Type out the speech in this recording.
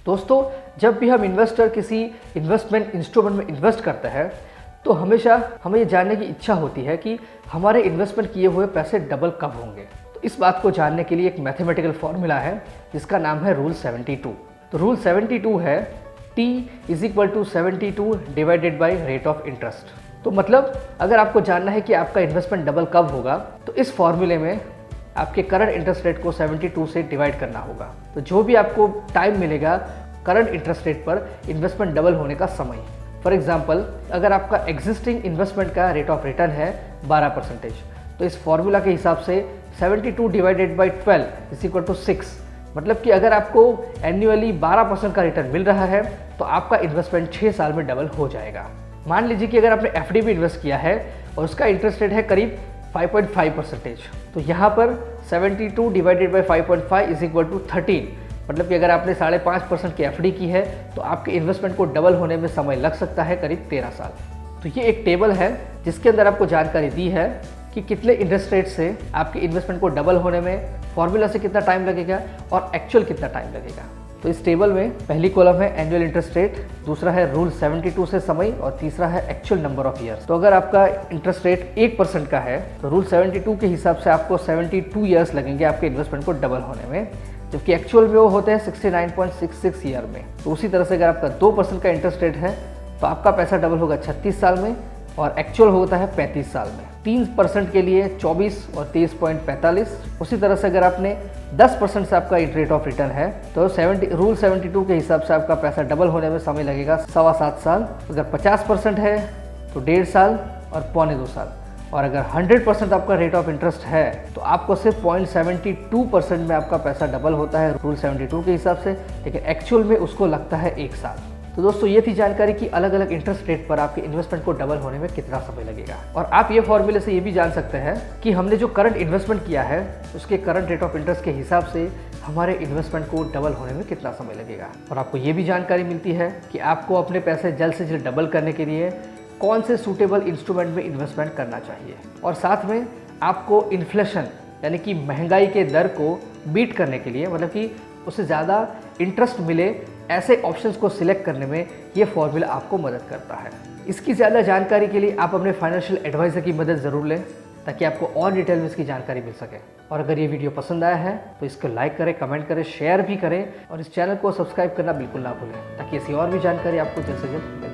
दोस्तों, जब भी हम इन्वेस्टर किसी इन्वेस्टमेंट इंस्ट्रूमेंट में इन्वेस्ट करते हैं तो हमेशा हमें ये जानने की इच्छा होती है कि हमारे इन्वेस्टमेंट किए हुए पैसे डबल कब होंगे। तो इस बात को जानने के लिए एक मैथमेटिकल फॉर्मूला है जिसका नाम है रूल 72। तो रूल 72 है T = 72 divided by rate of interest. तो मतलब अगर आपको जानना है कि आपका इन्वेस्टमेंट डबल कब होगा तो इस फॉर्मूले में आपके करंट इंटरेस्ट रेट को 72 से डिवाइड करना होगा। तो जो भी आपको टाइम मिलेगा करंट इंटरेस्ट रेट पर इन्वेस्टमेंट डबल होने का समय, फॉर एग्जांपल अगर आपका एग्जिस्टिंग इन्वेस्टमेंट का रेट ऑफ रिटर्न है 12%, तो इस फॉर्मूला के हिसाब से 72 डिवाइडेड बाई 12 = 6। मतलब कि अगर आपको एन्युअली 12% का रिटर्न मिल रहा है तो आपका इन्वेस्टमेंट 6 साल में डबल हो जाएगा। मान लीजिए कि अगर आपने एफडी में इन्वेस्ट किया है और उसका इंटरेस्ट रेट है करीब 5.5%, तो यहाँ पर 72 डिवाइडेड बाई 5.5 = 13। मतलब कि अगर आपने 5.5% की एफडी की है तो आपके इन्वेस्टमेंट को डबल होने में समय लग सकता है करीब 13 साल। तो ये एक टेबल है जिसके अंदर आपको जानकारी दी है कि कितने इंटरेस्ट रेट से आपके इन्वेस्टमेंट को डबल होने में फॉर्मूला से कितना टाइम लगेगा और एक्चुअल कितना टाइम लगेगा। तो इस टेबल में पहली कॉलम है एनुअल इंटरेस्ट रेट, दूसरा है रूल 72 से समय और तीसरा है एक्चुअल नंबर ऑफ ईयर्स। तो अगर आपका इंटरेस्ट रेट 1% का है तो रूल 72 के हिसाब से आपको 72 ईयर्स लगेंगे आपके इन्वेस्टमेंट को डबल होने में, जबकि एक्चुअल में वो होते हैं 69.66 ईयर में। तो उसी तरह से अगर आपका 2% का इंटरेस्ट रेट है तो आपका पैसा डबल होगा 36 साल में और एक्चुअल होता है 35 साल में। 3% के लिए 24 और 23.45। उसी तरह से अगर आपने 10% से आपका रेट ऑफ रिटर्न है तो रूल 72 के हिसाब से आपका पैसा डबल होने में समय लगेगा 7.25 साल। अगर 50% है तो 1.5 साल और 1.25 साल। और अगर 100% आपका रेट ऑफ इंटरेस्ट है तो आपको सिर्फ 0.72% में आपका पैसा डबल होता है रूल 72 के हिसाब से, लेकिन एक्चुअल में उसको लगता है 1 साल। तो दोस्तों ये थी जानकारी कि अलग अलग इंटरेस्ट रेट पर आपके इन्वेस्टमेंट को डबल होने में कितना समय लगेगा। और आप ये फॉर्मूले से ये भी जान सकते हैं कि हमने जो करंट इन्वेस्टमेंट किया है उसके करंट रेट ऑफ इंटरेस्ट के हिसाब से हमारे इन्वेस्टमेंट को डबल होने में कितना समय लगेगा। और आपको ये भी जानकारी मिलती है कि आपको अपने पैसे जल्द से जल्द डबल करने के लिए कौन से सूटेबल इंस्ट्रूमेंट में इन्वेस्टमेंट करना चाहिए। और साथ में आपको इन्फ्लेशन यानी कि महंगाई के दर को बीट करने के लिए, मतलब कि उससे ज़्यादा इंटरेस्ट मिले ऐसे ऑप्शंस को सिलेक्ट करने में ये फॉर्मूला आपको मदद करता है। इसकी ज़्यादा जानकारी के लिए आप अपने फाइनेंशियल एडवाइज़र की मदद ज़रूर लें ताकि आपको और डिटेल में इसकी जानकारी मिल सके। और अगर ये वीडियो पसंद आया है तो इसको लाइक करें, कमेंट करें, शेयर भी करें और इस चैनल को सब्सक्राइब करना बिल्कुल ना भूलें ताकि ऐसी और भी जानकारी आपको जल्द से जल्द